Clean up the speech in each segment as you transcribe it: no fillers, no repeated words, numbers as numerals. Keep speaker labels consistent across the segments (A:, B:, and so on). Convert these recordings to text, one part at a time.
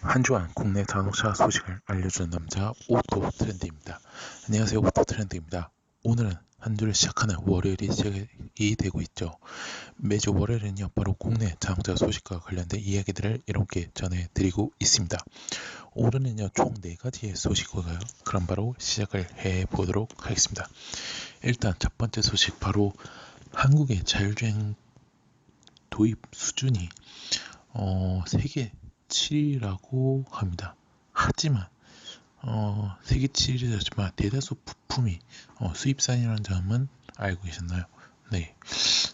A: 한 주간 국내 자동차 소식을 알려주는 남자 오토 트렌드입니다. 안녕하세요, 오토 트렌드입니다. 오늘은 한 주를 시작하는 월요일이 시작이 되고 있죠. 매주 월요일은요, 바로 국내 자동차 소식과 관련된 이야기들을 이렇게 전해드리고 있습니다. 오늘은요, 총 4가지의 소식이고요. 그럼 바로 시작을 해보도록 하겠습니다. 일단 첫 번째 소식, 바로 한국의 자율주행 도입 수준이 세계 7위라고 합니다. 하지만 세계 7위라지만 대다수 부품이 수입산이라는 점은 알고 계셨나요? 네,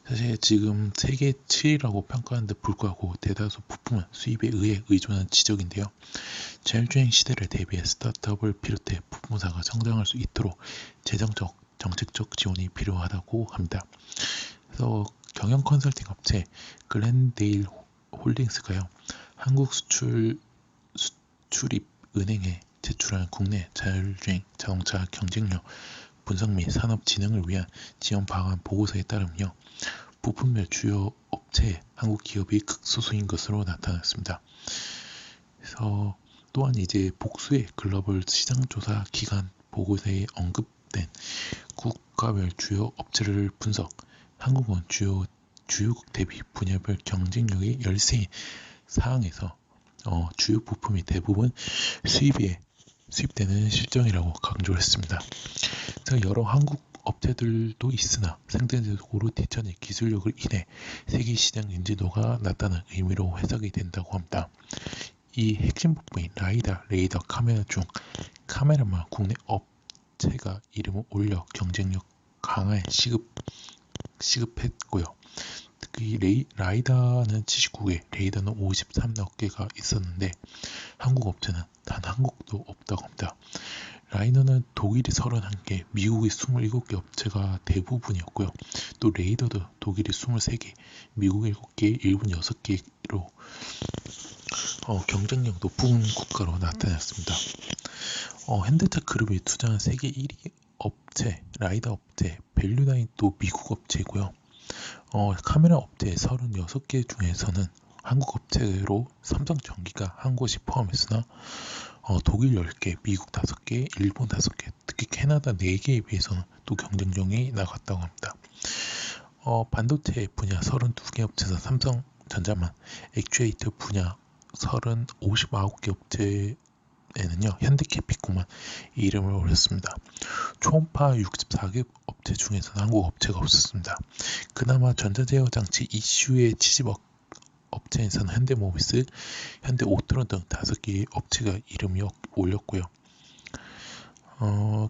A: 사실 지금 세계 7위라고 평가하는데 불구하고 대다수 부품은 수입에 의해 의존한 지적인데요. 자율주행 시대를 대비해 스타트업을 비롯해 부품사가 성장할 수 있도록 재정적, 정책적 지원이 필요하다고 합니다. 그래서 경영 컨설팅 업체 글렌데일 홀딩스가요, 한국 수출입은행에 제출한 국내 자율주행 자동차 경쟁력 분석 및 산업 진흥을 위한 지원 방안 보고서에 따르면요, 부품별 주요 업체의 한국 기업이 극소수인 것으로 나타났습니다. 그래서 또한 이제 복수의 글로벌 시장조사 기관 보고서에 언급된 국가별 주요 업체를 분석, 한국은 주요국 대비 분야별 경쟁력이 열세인 사항에서 주요 부품이 대부분 수입되는 실정이라고 강조를 했습니다. 그래서 여러 한국 업체들도 있으나 상대적으로 뒤처진 기술력을 인해 세계 시장 인지도가 낮다는 의미로 해석이 된다고 합니다. 이 핵심 부품인 라이다, 레이더, 카메라 중 카메라만 국내 업체가 이름을 올려 경쟁력 강화에 시급했고요. 특히 라이다는 79개, 레이더는 53개가 있었는데 한국 업체는 단 한 곳도 없다고 합니다. 라이더는 독일이 31개, 미국이 27개 업체가 대부분이었고요. 또 레이더도 독일이 23개, 미국 7개, 일본 6개로 경쟁력 높은 국가로 나타났습니다. 현대차 그룹이 투자한 세계 1위 업체, 라이더 업체, 밸류나인 또 미국 업체고요. 카메라 업체 36개 중에서는 한국 업체로 삼성전기가 한 곳이 포함했으나 독일 10개, 미국 5개, 일본 5개, 특히 캐나다 4개에 비해서는 또 경쟁력이 나갔다고 합니다. 반도체 분야 32개 업체에서 삼성전자만, 액추에이터 분야 59개 업체에는요, 현대캐피코만 이름을 올렸습니다. 초음파 64개 업체 중에서는 한국 업체가 없었습니다. 그나마 전자제어 장치 이슈의 지집 업체에서는 현대모비스, 현대오토론 등 5개의 업체가 이름이 올렸고요.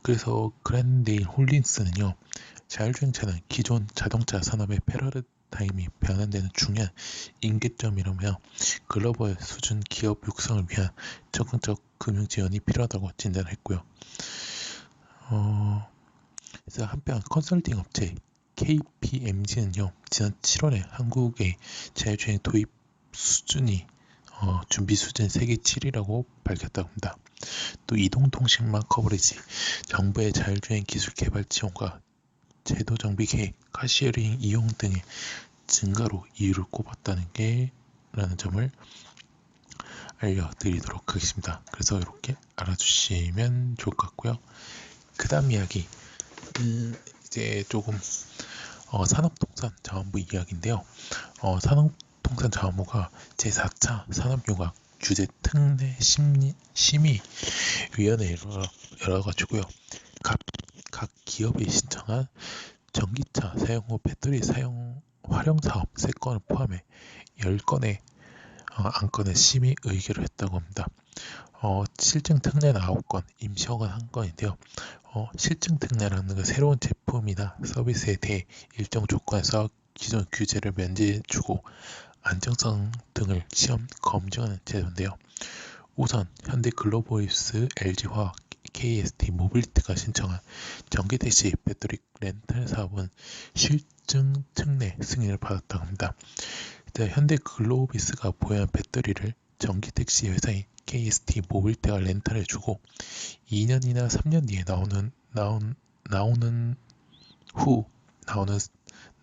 A: 그래서 그랜데일 홀딩스는요, 자율주행차는 기존 자동차 산업의 패러다임이 변환되는 중요한 임계점이라며 글로벌 수준 기업 육성을 위한 적극적 금융 지원이 필요하다고 진단했고요. 그래서 한편 컨설팅 업체 KPMG는요, 지난 7월에 한국의 자율주행 도입 수준이 준비 수준 세계 7위라고 밝혔다고 합니다. 또 이동통신망 커버리지, 정부의 자율주행 기술 개발 지원과 제도 정비 계획, 카시어링 이용 등의 증가로 이유를 꼽았다는 라는 점을 알려드리도록 하겠습니다. 그래서 이렇게 알아주시면 좋을 것 같고요. 그 다음 이야기, 이제 조금 산업통상자원부 이야기인데요. 산업통상자원부가 제4차 산업융합 규제 특례 심의위원회를 열어가지고요, 각 기업이 신청한 전기차 사용 후 배터리 사용 활용 사업 3건을 포함해 10건의 안건을 심의 의결을 했다고 합니다. 실증 특례는 9건, 임시허가는 1건인데요. 실증 특례라는 건 새로운 제품이나 서비스에 대해 일정 조건에서 기존 규제를 면제해주고 안정성 등을 시험 검증하는 제도인데요. 우선 현대글로벌스, LG화학, KST 모빌리티가 신청한 전기택시 배터리 렌탈 사업은 실증 특례 승인을 받았다고 합니다. 현대글로비스가 보유한 배터리를 전기택시 회사인 KST 모빌리티가 렌탈해주고 2년이나 3년 뒤에 나오는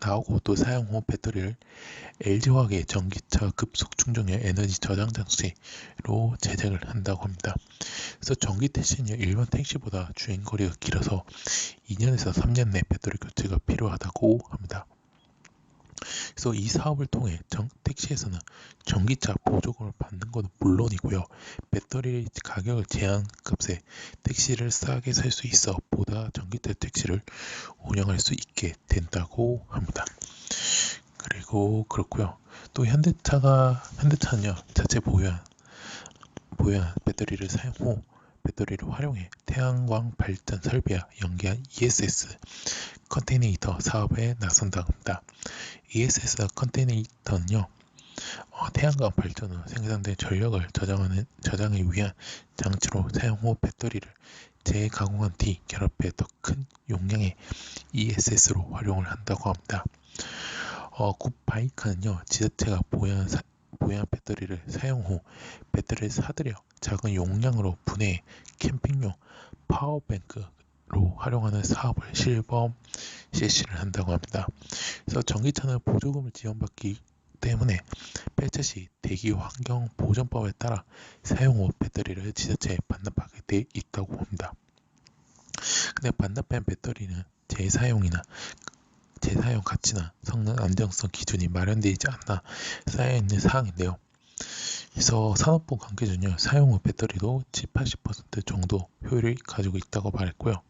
A: 나오고 또 사용 후 배터리를 LG화학의 전기차 급속 충전용 에너지 저장 장치로 제작을 한다고 합니다. 그래서 전기 택시는 일반 택시보다 주행거리가 길어서 2년에서 3년 내 배터리 교체가 필요하다고 합니다. 그래서 이 사업을 통해 택시에서는 전기차 보조금을 받는 것은 물론이고요. 배터리 가격을 제한값에 택시를 싸게 살 수 있어 보다 전기차 택시를 운영할 수 있게 된다고 합니다. 그리고 그렇고요. 또 현대차는요, 자체 보유한 배터리를 사용 후 배터리를 활용해 태양광 발전 설비와 연계한 ESS 컨테이너 사업에 나선다고 합니다. ESS 컨테이너는요, 태양광 발전 후 생산된 전력을 저장하기 위한 장치로 사용 후 배터리를 재가공한 뒤 결합해 더 큰 용량의 ESS로 활용을 한다고 합니다. 굿바이크는요, 지자체가 보유한 배터리를 사용 후 배터리를 사들여 작은 용량으로 분해해 캠핑용 파워뱅크로 활용하는 사업을 실범 실시를 한다고 합니다. 그래서 전기차는 보조금을 지원받기 때문에 폐차 시 대기 환경 보전법에 따라 사용 후 배터리를 지자체에 반납하게 돼 있다고 합니다. 근데 반납한 배터리는 재사용 가치나 성능 안정성 기준이 마련되지 않아 쌓여있는 사항인데요. 그래서 산업부 관계자는요, 사용 후 배터리도 70-80% 정도 효율을 가지고 있다고 말했고요.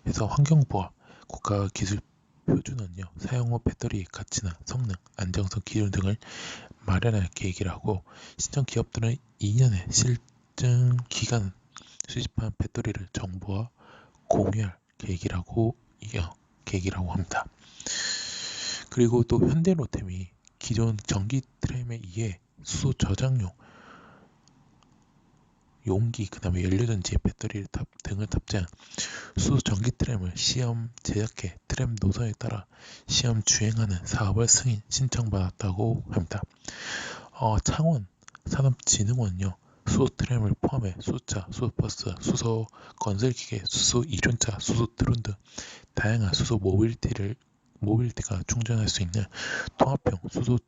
A: 그래서 환경부와 국가기술표준은요, 사용 후 배터리 가치나 성능, 안정성 기준 등을 마련할 계획이라고, 신청 기업들은 2년의 실증 기간 수집한 배터리를 정부와 공유할 계획이라고 합니다. 그리고 또 현대로템이 기존 전기 트램에 의해 수소 저장용 용기, 그 다음에 연료전지에 배터리 등을 탑재한 수소 전기 트램을 시험 제작해 트램 노선에 따라 시험 주행하는 사업을 신청받았다고 합니다. 창원 산업진흥원은요, 수소 트램을 포함해 수소차, 수소버스, 수소 건설기계, 수소 이륜차, 수소 드론 등 다양한 수소 모빌리티가 충전할 수 있는 통합형 수소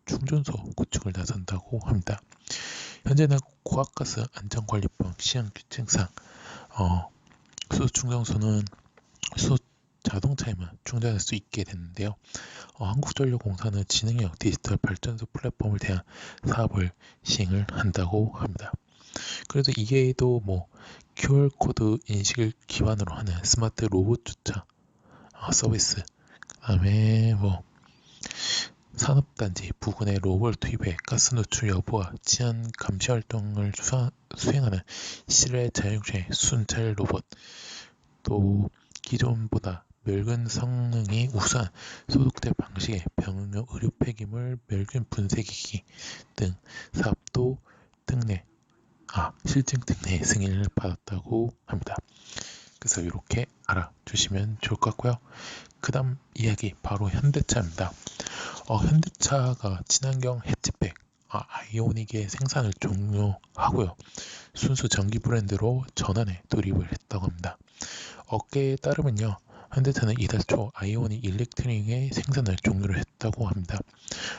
A: 충전소 구축을 나선다고 합니다. 현재는 고압가스 안전관리법 시행 규칙상 수소 충전소는 수소 자동차에만 충전할 수 있게 됐는데요. 한국전력공사는 진행형 디지털 발전소 플랫폼을 대한 사업을 시행을 한다고 합니다. 그래서 이게도 QR코드 인식을 기반으로 하는 스마트 로봇 주차 서비스, 그 다음에 산업단지 부근에 로봇을 투입해 가스 노출 여부와 치안 감시 활동을 수행하는 실외 자율주행 순찰 로봇, 또 기존보다 멸균 성능이 우수한 소독대 방식의 병용 의료 폐기물 멸균 분쇄기기 등 사업도 실증 특례 승인을 받았다고 합니다. 그래서 이렇게 알아주시면 좋을 것 같고요. 그 다음 이야기 바로 현대차입니다. 현대차가 친환경 해치백 아이오닉의 생산을 종료하고요, 순수 전기 브랜드로 전환에 돌입을 했다고 합니다. 업계에 따르면요, 현대차는 이달 초 아이오닉 일렉트릭의 생산을 종료를 했다고 합니다.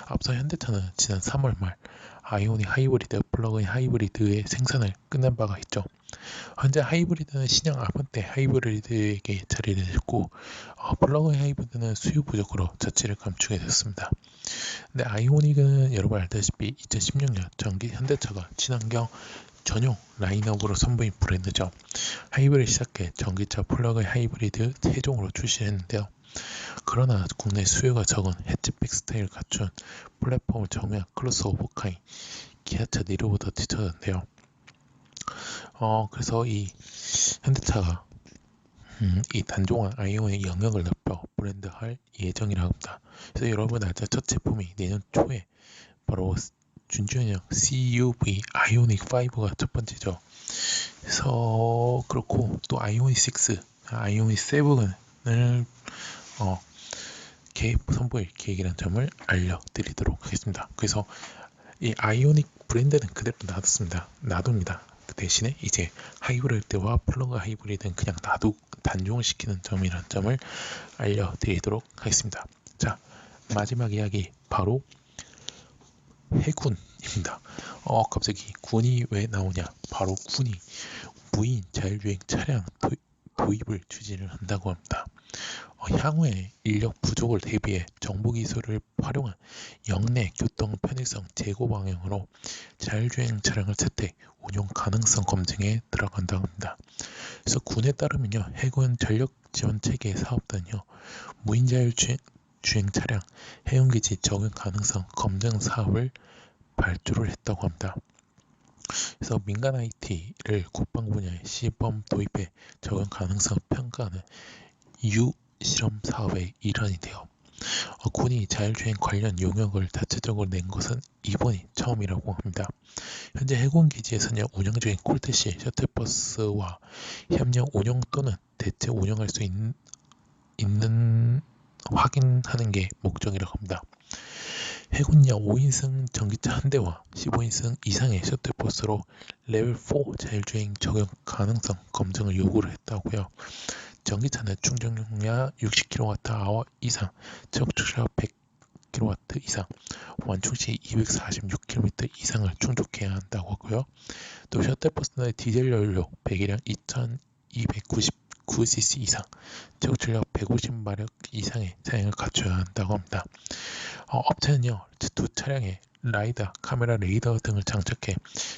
A: 앞서 현대차는 지난 3월 말 아이오닉 하이브리드, 플러그인 하이브리드의 생산을 끝낸 바가 있죠. 현재 하이브리드는 신형 아반떼 하이브리드에게 자리를 했고, 플러그인 하이브리드는 수요 부족으로 자취를 감추게 됐습니다. 근데 아이오닉은 여러분 알다시피 2016년 전기 현대차가 친환경 전용 라인업으로 선보인 브랜드죠. 하이브리드 시작해 전기차 플러그인 하이브리드 3종으로 출시했는데요. 그러나 국내 수요가 적은 해치백 스타일을 갖춘 플랫폼을 정의한 크로스오버카인 기아차 니로보다 뒤처졌는데요. 그래서 이 현대차가 이 단종한 아이오닉 영역을 넓혀 브랜드할 예정이라고 합니다. 그래서 여러분 알죠? 첫 제품이 내년 초에 바로 준준형 CUV 아이오닉 5가 첫 번째죠. 그래서 그렇고 또 아이오닉 6, 아이오닉 7을 선보일 계획이라는 점을 알려드리도록 하겠습니다. 그래서 이 아이오닉 브랜드는 그대로 놔둡니다. 그 대신에 이제 하이브리드와 플러그 하이브리드는 그냥 단종을 시키는 점이라는 점을 알려드리도록 하겠습니다. 자, 마지막 이야기 바로 해군입니다. 갑자기 군이 왜 나오냐? 바로 군이 무인 자율주행 차량 도입을 추진을 한다고 합니다. 향후에 인력 부족을 대비해 정보기술을 활용한 역내 교통 편의성 제고 방향으로 자율주행 차량을 채택, 운용 가능성 검증에 들어간다고 합니다. 그래서 군에 따르면요, 해군 전력지원체계 사업단이요, 무인 자율주행 차량 해운기지 적용 가능성 검증 사업을 발주를 했다고 합니다. 그래서 민간 IT를 국방 분야에 시범 도입해 적용 가능성 평가하는 실험 사업의 일환이 되어 군이 자율주행 관련 용역을 자체적으로 낸 것은 이번이 처음이라고 합니다. 현재 해군기지에서는 운영 중인 콜택시 셔틀버스와 협력 운영 또는 대체 운영할 수 있는 확인하는 게 목적이라고 합니다. 해군야 5인승 전기차 한 대와 15인승 이상의 셔틀버스로 레벨 4 자율주행 적용 가능성 검증을 요구를 했다고요. 전기차는 충전용량 60kWh 이상, 최고 출력 100kW 이상, 완충시 246km 이상을 충족해야 한다고 하고요. 또 셔틀버스는 디젤 연료 배기량 2299cc 이상, 최고 출력 150마력 이상의 사양을 갖춰야 한다고 합니다. 업체는요, 두 차량에 라이다, 카메라, 레이더 등을 장착해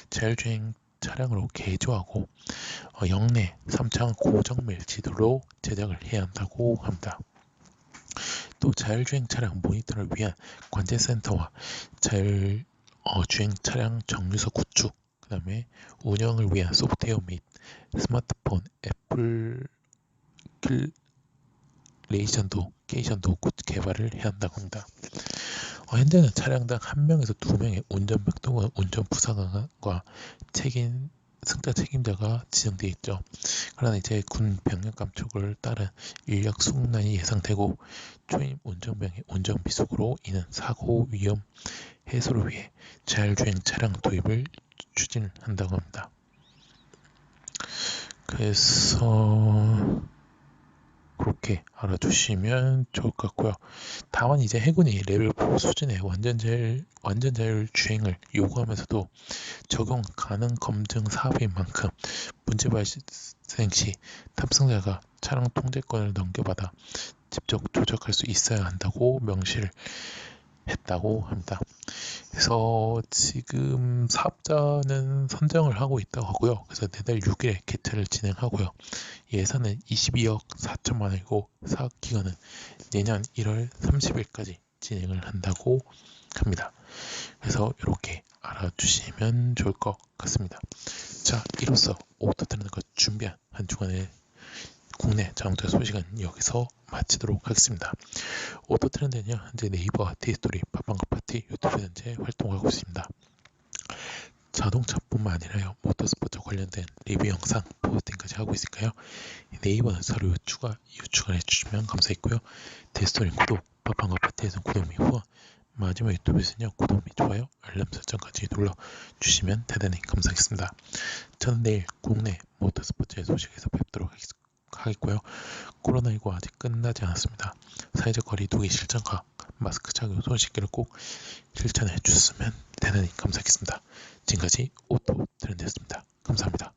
A: 자율주행 차량으로 개조하고 역내 3차원 고정밀 지도로 제작을 해야 한다고 합니다. 또 자율주행 차량 모니터를 위한 관제센터와 자율주행 차량 정류소 구축, 그 다음에 운영을 위한 소프트웨어 및 스마트폰 애플리케이션도 개발을 해야 한다고 합니다. 현재는 차량당 1명에서 2명의 운전병 또는 운전부사관과 승차 책임자가 지정되어 있죠. 그러나 이제 군 병력 감축을 따른 인력 숙련이 예상되고 초임 운전병의 운전 미숙으로 인한 사고 위험 해소를 위해 자율주행 차량 도입을 추진한다고 합니다. 그래서 그렇게 알아두시면 좋을 것 같고요. 다만 이제 해군이 레벨 4 수준의 완전 자율 주행을 요구하면서도 적용 가능 검증 사업인 만큼 문제 발생 시 탑승자가 차량 통제권을 넘겨받아 직접 조작할 수 있어야 한다고 명시를 했다고 합니다. 그래서 지금 사업자는 선정을 하고 있다고 하고요. 그래서 내달 6일에 개최를 진행하고요. 예산은 22억 4천만 원이고 사업 기간은 내년 1월 30일까지 진행을 한다고 합니다. 그래서 이렇게 알아주시면 좋을 것 같습니다. 자, 이로써 오토트렌드가 준비한 한 주간의 국내 자동차 소식은 여기서 마치도록 하겠습니다. 오토트렌드는요, 현재 네이버와 티스토리, 팟빵과 파티, 유튜브 현재 활동하고 있습니다. 자동차뿐만 아니라요, 모터스포츠 관련된 리뷰 영상 포스팅까지 하고 있으니까요. 네이버는 서로 유추가 해주시면 감사했고요. 티스토리 구독, 팟빵과 파티에서는 구독 및 후원, 마지막 유튜브에서는요, 구독 및 좋아요, 알람 설정까지 눌러주시면 대단히 감사하겠습니다. 저는 내일 국내 모터스포츠의 소식에서 뵙도록 하겠고요. 코로나19 아직 끝나지 않았습니다. 사회적 거리 두기 실천과 마스크 착용, 손 씻기를 꼭 실천해 주셨으면 대단히 감사하겠습니다. 지금까지 오토트렌드였습니다. 감사합니다.